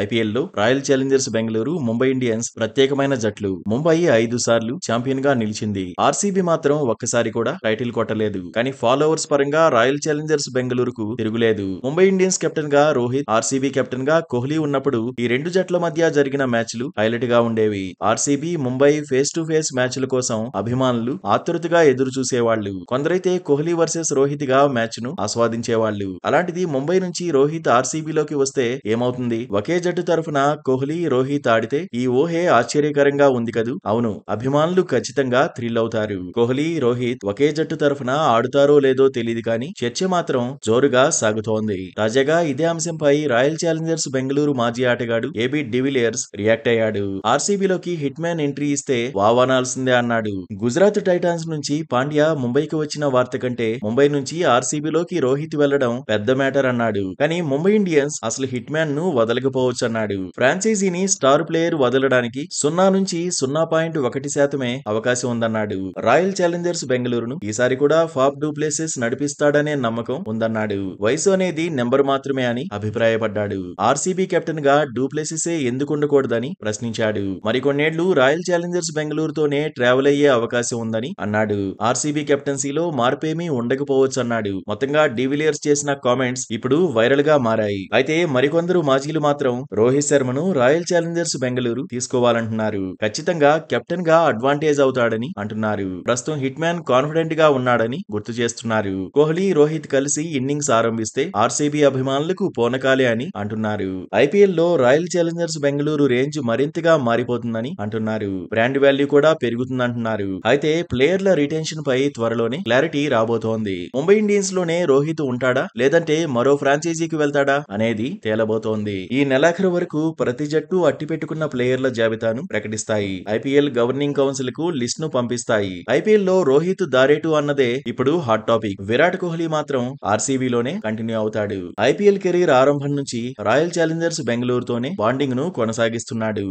ఐపీఎల్లో royal Challengers Bengaluru, Mumbai Indians ప్రత్యేకమైన జట్లు. ముంబై 5 సార్లు ఛాంపియన్ గా నిలిచింది. ఆర్సీబీ మాత్రం ఒక్కసారి కూడా టైటిల్ కొట్టలేదు. కానీ ఫాలోవర్స్ పరంగా రాయల్ ఛాలెంజర్స్ బెంగళూరుకు తిరుగులేదు. ముంబై ఇండియన్స్ కెప్టెన్ గా రోహిత్, ఆర్సీబీ కెప్టెన్ గా కోహ్లీ ఉన్నప్పుడు ఈ రెండు జట్ల మధ్య జరిగిన మ్యాచ్లు హైలైట్ గా ఉండేవి. RCB, Mumbai face to face మ్యాచ్ల కోసం అభిమానులు ఆతృతగా ఎదురు చూసేవాళ్లు. కొందరైతే కోహ్లీ వర్సెస్ రోహిత్ గా మ్యాచ్ ను ఆస్వాదించేవాళ్లు. అలాంటిది ముంబై నుంచి రోహిత్ ఆర్సీబీలోకి వస్తే ఏమవుతుంది? ఒకే జట్టు తరఫున కోహ్లీ, రోహిత్ ఆడితే ఈ ఊహే ఆశ్చర్యకరంగా ఉంది కదూ. అవును, అభిమానులు ఖచ్చితంగా థ్రిల్ అవుతారు. కోహ్లీ, రోహిత్ ఒకే జట్టు తరఫున ఆడుతారో లేదో తెలియదు కానీ చర్చ మాత్రం జోరుగా సాగుతోంది. తాజాగా ఇదే అంశంపై రాయల్ ఛాలెంజర్స్ బెంగళూరు మాజీ ఆటగాడు ఏబీ డివిలియర్స్ రియాక్ట్ అయ్యాడు. ఆర్సీబీలోకి హిట్ మ్యాన్ ఎంట్రీ ఇస్తే వావ్ అనాల్సిందే అన్నాడు. గుజరాత్ టైటాన్స్ నుంచి పాండ్యా ముంబైకి వచ్చిన వార్త కంటే ముంబై నుంచి ఆర్సీబీలోకి రోహిత్ వెళ్లడం పెద్ద మ్యాటర్ అన్నాడు. కానీ ముంబై ఇండియన్స్ అసలు హిట్ మ్యాన్ ను వదలకపోవచ్చు అన్నాడు. ఫ్రాంచైజీని స్టార్ ప్లేయర్ వదలడానికి 0 నుంచి 0.1% అవకాశం ఉందన్నాడు. రాయల్ ఛాలెంజర్స్ బెంగళూరును ఈసారి కూడా ఫాఫ్ డు ప్లెసిస్ నడిపిస్తాడనే నమ్మకం ఉందన్నాడు. వయసు అనేది నెంబర్ మాత్రమే అని అభిప్రాయపడ్డాడు. ఆర్సీబీ కెప్టెన్ గా డు ప్లెసిసే ఎందుకు ఉండకూడదని ప్రశ్నించాడు. మరికొన్నేళ్లు రాయల్ ఛాలెంజర్స్ బెంగళూరుతోనే ట్రావెల్ అయ్యే అవకాశం ఉందని అన్నాడు. ఆర్సీబీ కెప్టెన్సీలో మార్పేమీ ఉండకపోవచ్చు అన్నాడు. మొత్తంగా డివిలియర్స్ చేసిన కామెంట్స్ ఇప్పుడు వైరల్ గా మారాయి. అయితే మరికొందరు మాజీలు మాత్రం రోహిత్ శర్మను రాయల్ ఛాలెంజర్స్ బెంగళూరు తీసుకోవాలంటున్నారు. ఖచ్చితంగా కెప్టెన్ గా అడ్వాంటేజ్ అవుతాడని అంటున్నారు. ప్రస్తుతం హిట్ మ్యాన్ కాన్ఫిడెంట్ గా ఉన్నాడని గుర్తు చేస్తున్నారు. కోహ్లీ, రోహిత్ కలిసి ఇన్నింగ్స్ ఆరంభిస్తే ఆర్సీబీ అభిమానులకు పోనకాలే అని అంటున్నారు. ఐపీఎల్ లో రాయల్ ఛాలెంజర్స్ బెంగళూరు రేంజ్ మరింతగా మారిపోతుందని అంటున్నారు. బ్రాండ్ వాల్యూ కూడా పెరుగుతుందంటున్నారు. అయితే ప్లేయర్ల రిటెన్షన్ పై త్వరలోనే క్లారిటీ రాబోతోంది. ముంబై ఇండియన్స్ లోనే రోహిత్ ఉంటాడా లేదంటే మరో ఫ్రాంచైజీకి వెళ్తాడా అనేది తేలబోతోంది. ఈ నెలాఖరు వరకు ప్రతి జట్టు అట్టిపెట్టుకున్న ప్లేయర్ల జాబితాను ప్రకటిస్తాయి. ఐపీఎల్ గవర్నింగ్ కౌన్సిల్ కు లిస్ట్ ను పంపిస్తాయి. ఐపీఎల్ లో రోహిత్ దారేటు అన్నదే ఇప్పుడు హాట్ టాపిక్. విరాట్ కోహ్లీ మాత్రం ఆర్సీబీలోనే కంటిన్యూ అవుతాడు. ఐపీఎల్ కెరీర్ ఆరంభం నుంచి రాయల్ ఛాలెంజర్స్ బెంగళూరుతోనే బాండింగ్ ను కొనసాగిస్తున్నాడు.